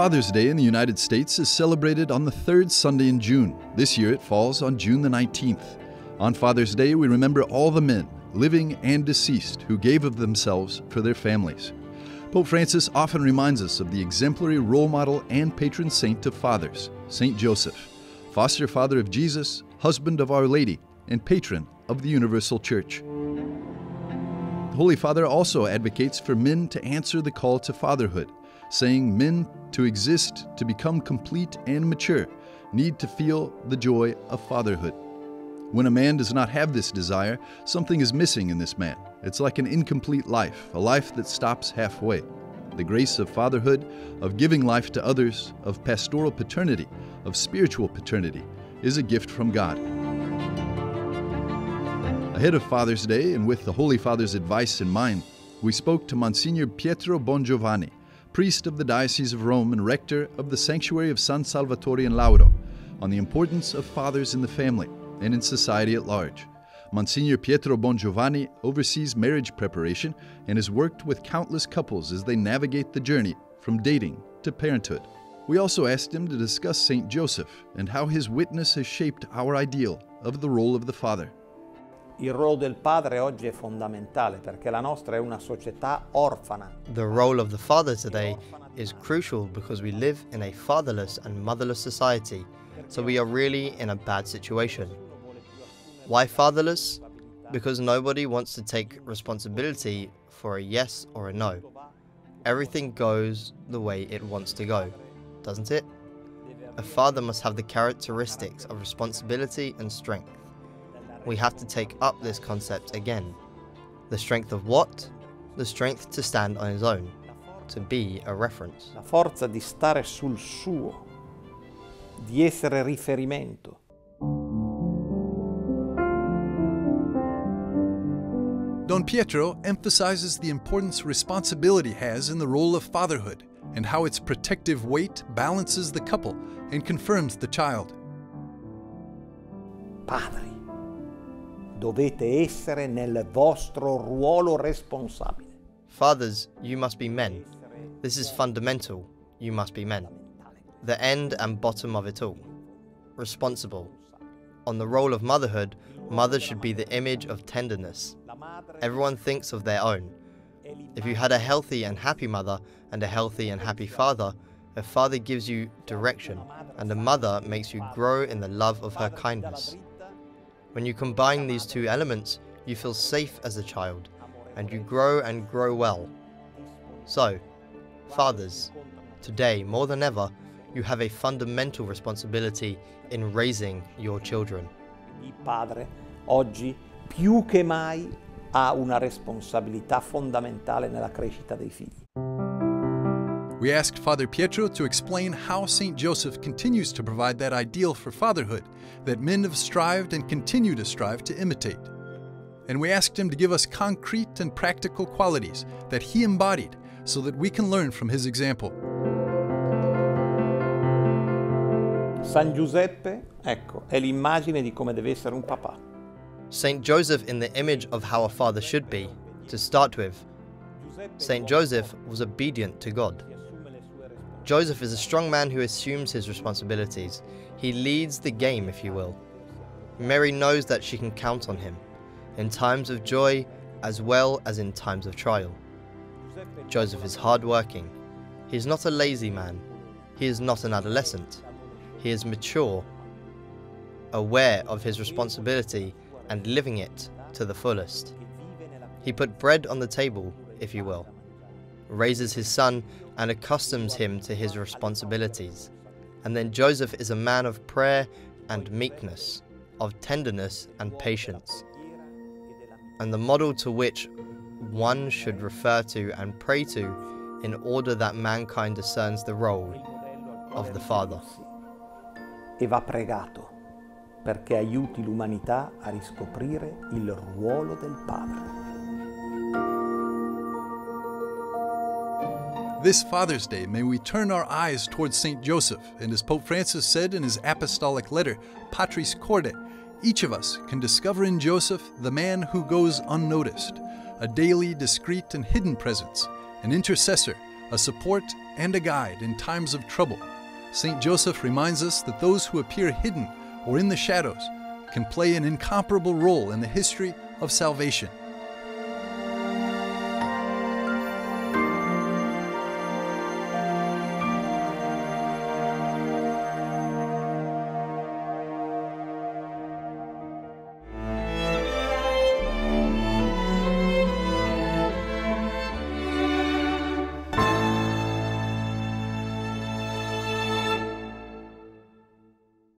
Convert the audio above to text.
Father's Day in the United States is celebrated on the third Sunday in June. This year it falls on June the 19th. On Father's Day, we remember all the men, living and deceased, who gave of themselves for their families. Pope Francis often reminds us of the exemplary role model and patron saint of fathers, Saint Joseph, foster father of Jesus, husband of Our Lady, and patron of the Universal Church. The Holy Father also advocates for men to answer the call to fatherhood, saying men to exist, to become complete and mature, need to feel the joy of fatherhood. When a man does not have this desire, something is missing in this man. It's like an incomplete life, a life that stops halfway. The grace of fatherhood, of giving life to others, of pastoral paternity, of spiritual paternity, is a gift from God. Ahead of Father's Day, and with the Holy Father's advice in mind, we spoke to Msgr Pietro Bongiovanni, priest of the Diocese of Rome and rector of the Sanctuary of San Salvatore in Lauro, on the importance of fathers in the family and in society at large. Msgr Pietro Bongiovanni oversees marriage preparation and has worked with countless couples as they navigate the journey from dating to parenthood. We also asked him to discuss Saint Joseph and how his witness has shaped our ideal of the role of the father. Il ruolo del padre oggi è fondamentale perché la nostra è una società orfana. The role of the father today is crucial because we live in a fatherless and motherless society, so we are really in a bad situation. Why fatherless? Because nobody wants to take responsibility for a yes or a no. Everything goes the way it wants to go, doesn't it? A father must have the characteristics of responsibility and strength. We have to take up this concept again. The strength of what? The strength to stand on his own, to be a reference. La forza di stare sul suo, di essere riferimento. Don Pietro emphasizes the importance responsibility has in the role of fatherhood and how its protective weight balances the couple and confirms the child. Padri, dovete essere nel vostro ruolo responsabile. Fathers, you must be men. This is fundamental. You must be men. The end and bottom of it all. Responsible. On the role of motherhood, mother should be the image of tenderness. Everyone thinks of their own. If you had a healthy and happy mother and a healthy and happy father, a father gives you direction, and a mother makes you grow in the love of her kindness. When you combine these two elements, you feel safe as a child, and you grow and grow well. So, fathers, today more than ever, you have a fundamental responsibility in raising your children. Il padre oggi più che mai ha una responsabilità fondamentale nella crescita dei figli. We asked Father Pietro to explain how Saint Joseph continues to provide that ideal for fatherhood that men have strived and continue to strive to imitate. And we asked him to give us concrete and practical qualities that he embodied so that we can learn from his example. San Giuseppe, ecco, è l'immagine di come deve essere un papà. Saint Joseph in the image of how a father should be. To start with, Saint Joseph was obedient to God. Joseph is a strong man who assumes his responsibilities. He leads the game, if you will. Mary knows that she can count on him, in times of joy as well as in times of trial. Joseph is hardworking. He is not a lazy man. He is not an adolescent. He is mature, aware of his responsibility and living it to the fullest. He put bread on the table, if you will, raises his son and accustoms him to his responsibilities. And then Joseph is a man of prayer and meekness, of tenderness and patience, and the model to which one should refer to and pray to in order that mankind discerns the role of the father. E va pregato perché aiuti l'umanità a riscoprire il ruolo del padre. This Father's Day, may we turn our eyes towards Saint Joseph, and as Pope Francis said in his apostolic letter, Patris Corde, each of us can discover in Joseph the man who goes unnoticed, a daily, discreet, and hidden presence, an intercessor, a support, and a guide in times of trouble. St. Joseph reminds us that those who appear hidden or in the shadows can play an incomparable role in the history of salvation.